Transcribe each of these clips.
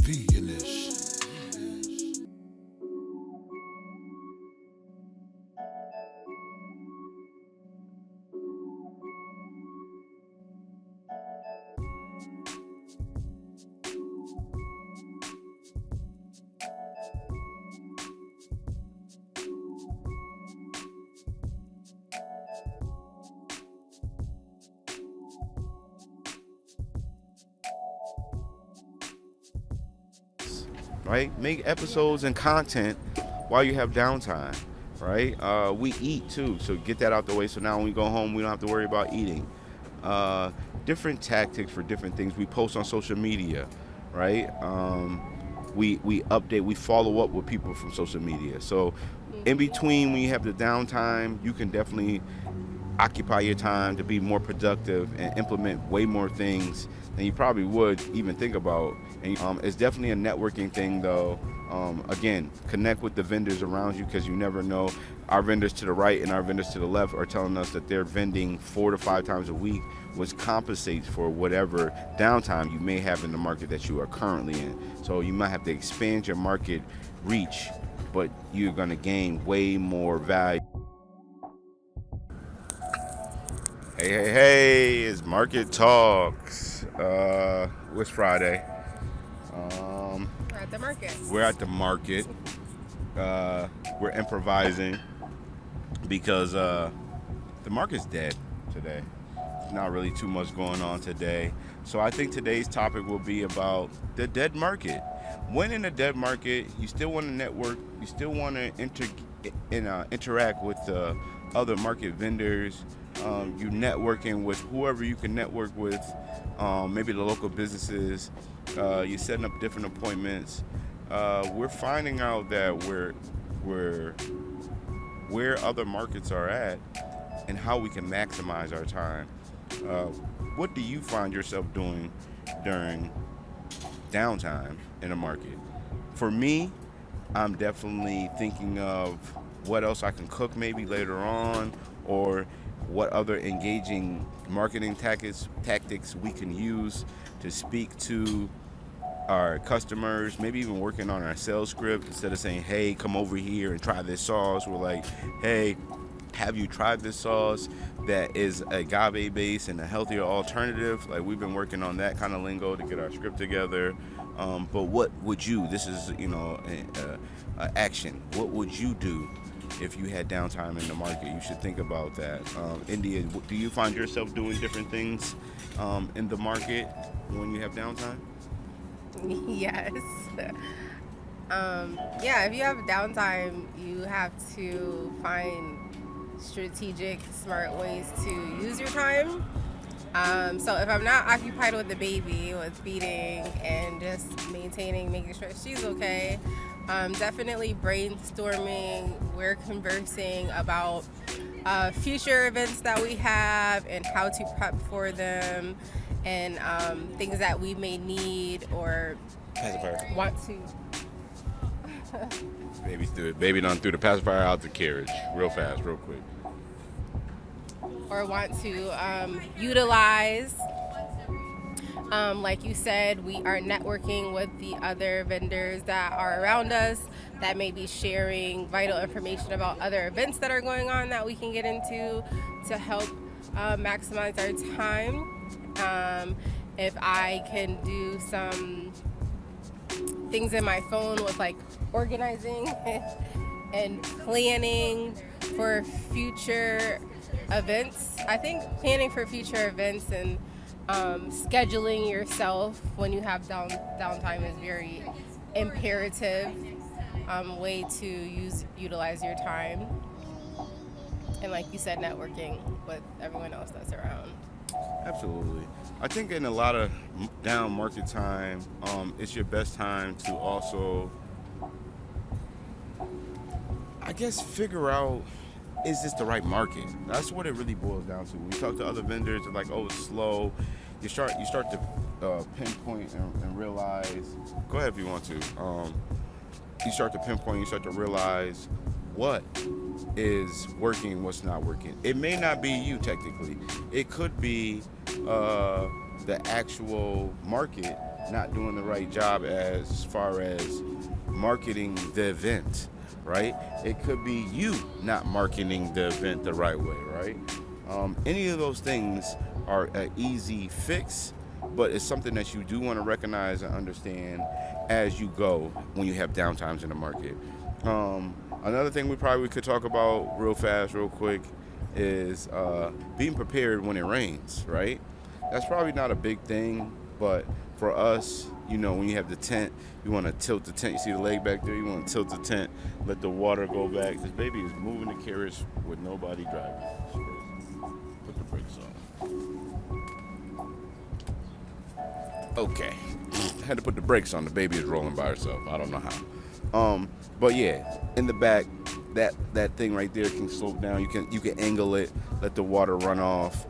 Veganish. Right? Make episodes and content while you have downtime, right? We eat too, so get that out the way. So now when we go home, we don't have to worry about eating. Uh, Different tactics for different things. We post on social media, right? We update, we follow up with people from social media. So in between, when you have the downtime, you can definitely occupy your time to be more productive and implement way more things than you probably would even think about. And it's definitely a networking thing, though. Again, connect with the vendors around you because you never know. Our vendors to the right and our vendors to the left are telling us that they're vending 4 to 5 times a week, which compensates for whatever downtime you may have in the market that you are currently in. So you might have to expand your market reach, but you're going to gain way more value. Hey, it's Market Talks. It's Friday. We're at the market. We're at the market. We're improvising because the market's dead today. There's not really too much going on today. So I think today's topic will be about the dead market. When in a dead market, you still want to network, you still want to interact with other market vendors. You networking with whoever you can network with, maybe the local businesses. You're setting up different appointments. We're finding out that where other markets are at and how we can maximize our time. What do you find yourself doing during downtime in a market? For me, I'm definitely thinking of what else I can cook maybe later on, or what other engaging marketing tactics we can use to speak to our customers, maybe even working on our sales script. Instead of saying, hey, come over here and try this sauce, we're like, hey, have you tried this sauce that is agave based and a healthier alternative? Like, we've been working on that kind of lingo to get our script together. But what would you, this is, action. What would you do if you had downtime in the market? You should think about that. India, do you find yourself doing different things in the market when you have downtime? Yes. Yeah, if you have downtime, you have to find strategic, smart ways to use your time. So if I'm not occupied with the baby, with feeding and just making sure she's okay, definitely brainstorming. We're conversing about future events that we have and how to prep for them, and things that we may need or Pacifier. want to. Baby done threw the pacifier out the carriage real fast, real quick. Or want to utilize. Like you said, we are networking with the other vendors that are around us that may be sharing vital information about other events that are going on that we can get into to help maximize our time. If I can do some things in my phone with like organizing and planning for future events. I think planning for future events and scheduling yourself when you have downtime is very imperative way to utilize your time. And like you said, networking with everyone else that's around. Absolutely. I think in a lot of down market time, it's your best time to also, I guess, figure out, is this the right market? That's what it really boils down to. When you talk to other vendors, they're like, oh, it's slow. You start to pinpoint and realize. Go ahead if you want to. You start to pinpoint. You start to realize what is working, what's not working. It may not be you technically. It could be the actual market not doing the right job as far as marketing the event, right? It could be you not marketing the event the right way, right? Any of those things are an easy fix, but it's something that you do want to recognize and understand as you go when you have downtimes in the market. Another thing we probably could talk about real fast, real quick, is being prepared when it rains, right? That's probably not a big thing, but for us, when you have the tent, you want to tilt the tent. You see the leg back there? You want to tilt the tent, let the water go back. This baby is moving the carriage with nobody driving. Put the brakes on. Okay. I had to put the brakes on. The baby is rolling by herself. I don't know how. But yeah, in the back, that thing right there can slope down. You can angle it, let the water run off.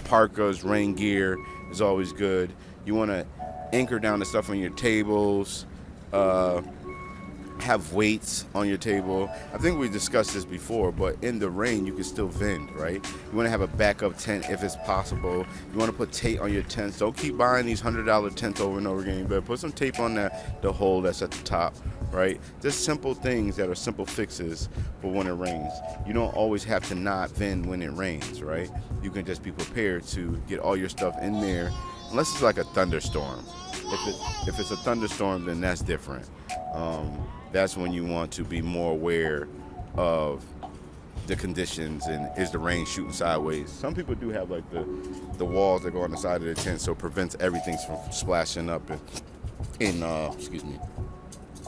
Parkas, rain gear is always good. You want to anchor down the stuff on your tables. Have weights on your table. I think we discussed this before, but in the rain, you can still vend, right? You want to have a backup tent if it's possible. You want to put tape on your tents. Don't keep buying these $100 tents over and over again. You better put some tape on the hole that's at the top, right? Just simple things that are simple fixes for when it rains. You don't always have to not vend when it rains, right? You can just be prepared to get all your stuff in there, unless it's like a thunderstorm. If it's a thunderstorm, then that's different. That's when you want to be more aware of the conditions and is the rain shooting sideways. Some people do have like the walls that go on the side of the tent, so it prevents everything from splashing up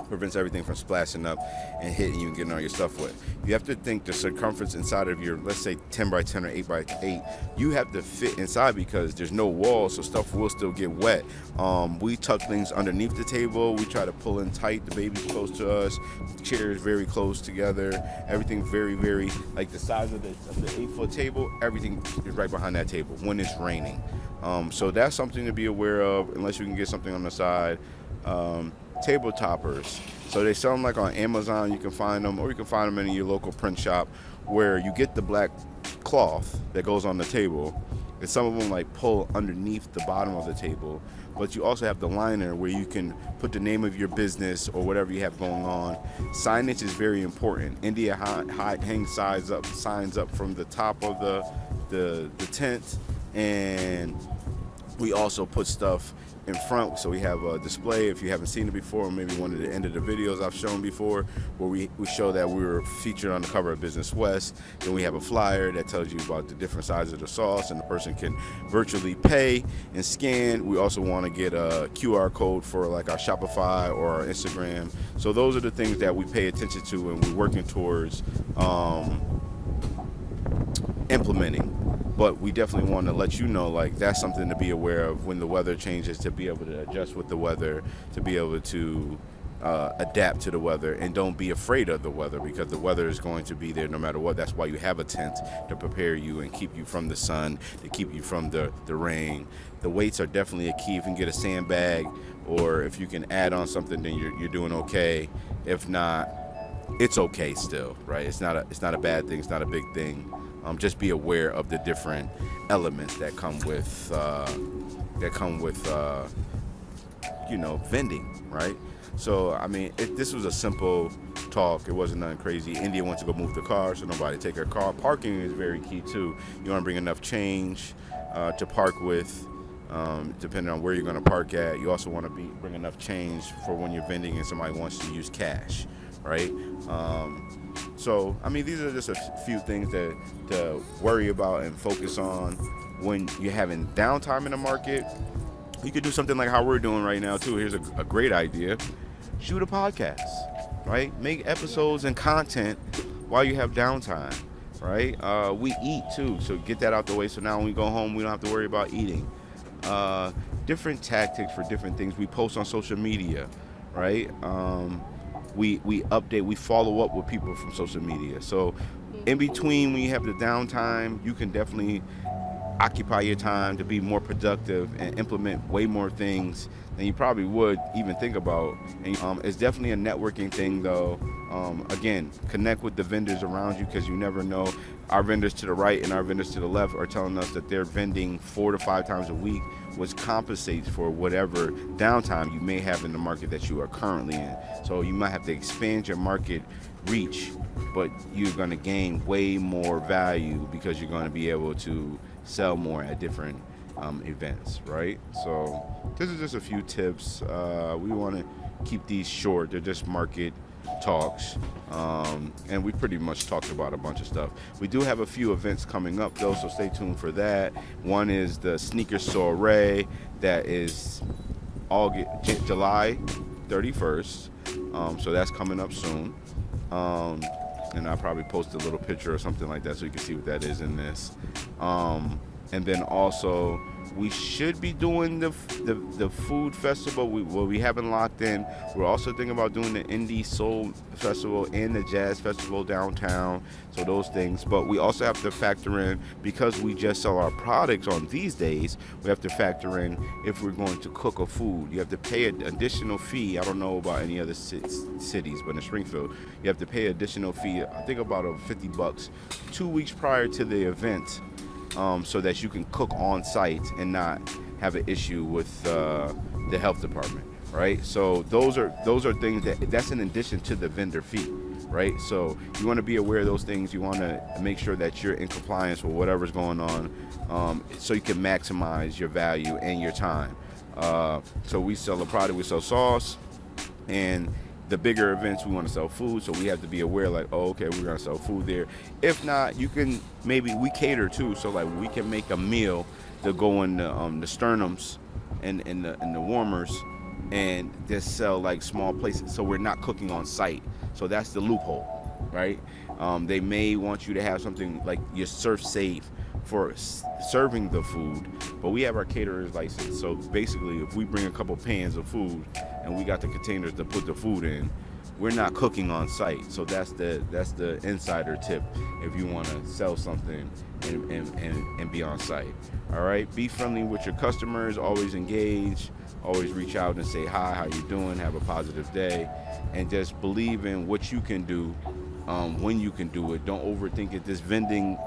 prevents everything from splashing up and hitting you and getting all your stuff wet. You have to think the circumference inside of your, let's say 10 by 10 or 8 by 8, you have to fit inside because there's no wall, so stuff will still get wet. We tuck things underneath the table. We try to pull in tight. The baby's close to us. The chairs very close together. Everything very, very, like the size of the 8-foot table, everything is right behind that table when it's raining. So that's something to be aware of, unless you can get something on the side. Table toppers. So they sell them like on Amazon. You can find them, or you can find them in your local print shop, where you get the black cloth that goes on the table, and some of them like pull underneath the bottom of the table. But you also have the liner where you can put the name of your business or whatever you have going on. Signage is very important. India hangs signs up from the top of the tent, and we also put stuff in front, so we have a display. If you haven't seen it before, maybe one of the end of the videos I've shown before, where we show that we were featured on the cover of Business West. Then we have a flyer that tells you about the different sizes of the sauce, and the person can virtually pay and scan. We also want to get a QR code for like our Shopify or our Instagram. So those are the things that we pay attention to, and we're working towards implementing. But we definitely want to let you know, like, that's something to be aware of when the weather changes, to be able to adjust with the weather, to be able to adapt to the weather, and don't be afraid of the weather, because the weather is going to be there no matter what. That's why you have a tent, to prepare you and keep you from the sun, to keep you from the rain. The weights are definitely a key. If you can get a sandbag, or if you can add on something, then you're doing okay. If not, it's okay still, right? It's not a bad thing. It's not a big thing. Just be aware of the different elements that come with vending, right? So I mean, this was a simple talk. It wasn't nothing crazy. India wants to go move the car, so nobody take her car. Parking is very key too. You want to bring enough change to park with, depending on where you're going to park at. You also want to bring enough change for when you're vending and somebody wants to use cash, right? So, I mean, these are just a few things to worry about and focus on when you're having downtime in the market. You could do something like how we're doing right now, too. Here's a great idea. Shoot a podcast, right? Make episodes and content while you have downtime, right? We eat, too, so get that out the way. So now when we go home, we don't have to worry about eating. Different tactics for different things. We post on social media, right? We update, we follow up with people from social media. So in between, when you have the downtime, you can definitely occupy your time to be more productive and implement way more things than you probably would even think about. And it's definitely a networking thing, though. Again, connect with the vendors around you, because you never know. our vendors to the right and our vendors to the left are telling us that they're vending 4 to 5 times a week, which compensates for whatever downtime you may have in the market that you are currently in. So you might have to expand your market reach, but you're going to gain way more value because you're going to be able to sell more at different events, right? So this is just a few tips. We want to keep these short. They're just market talks, and we pretty much talked about a bunch of stuff. We do have a few events coming up though, so stay tuned for that. One is the sneaker soiree that is July 31st, so that's coming up soon, and I'll probably post a little picture or something like that so you can see what that is in this. And then also we should be doing the food festival. We haven't locked in. We're also thinking about doing the indie soul festival and the jazz festival downtown. So those things. But we also have to factor in, because we just sell our products on these days, we have to factor in if we're going to cook a food. You have to pay an additional fee. I don't know about any other cities, but in Springfield, you have to pay an additional fee. I think about $50 2 weeks prior to the event. So that you can cook on site and not have an issue with the health department, right? So those are things that's in addition to the vendor fee, right? So you want to be aware of those things. You want to make sure that you're in compliance with whatever's going on, so you can maximize your value and your time. So we sell a product, we sell sauce, and the bigger events we want to sell food, so we have to be aware, like, oh, okay, we're gonna sell food there. If not, you can, maybe we cater too, so like we can make a meal to go in the sternums and the warmers, and just sell like small places, so we're not cooking on site. So that's the loophole, right? They may want you to have something like your surf safe for serving the food, but we have our caterer's license. So basically, if we bring a couple pans of food and we got the containers to put the food in, we're not cooking on site. So that's the insider tip if you want to sell something and be on site. All right, be friendly with your customers, always engage, always reach out and say hi, how you doing, have a positive day, and just believe in what you can do when you can do it. Don't overthink it. This vending,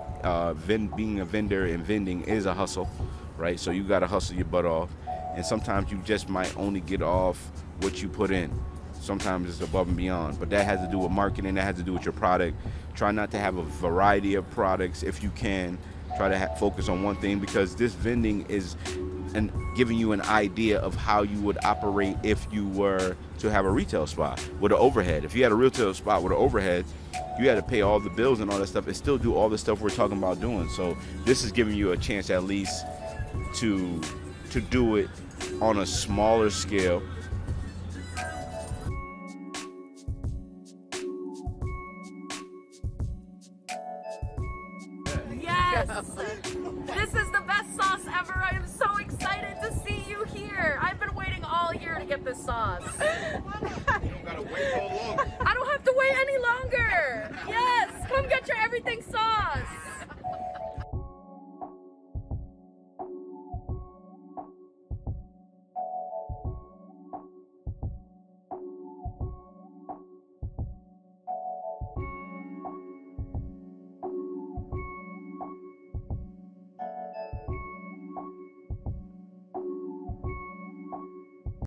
being a vendor and vending is a hustle, right? So you got to hustle your butt off, and sometimes you just might only get off what you put in. Sometimes it's above and beyond, but that has to do with marketing. That has to do with your product. Try not to have a variety of products if you can. Try to focus on one thing, because this vending is giving you an idea of how you would operate if you were to have a retail spot with an overhead. If you had a retail spot with an overhead, you had to pay all the bills and all that stuff and still do all the stuff we're talking about doing. So this is giving you a chance at least to do it on a smaller scale. Yes! This is the best sauce ever. I am so excited to see you here. I've been waiting all year to get this sauce. You don't gotta wait no longer. I don't have to wait any longer.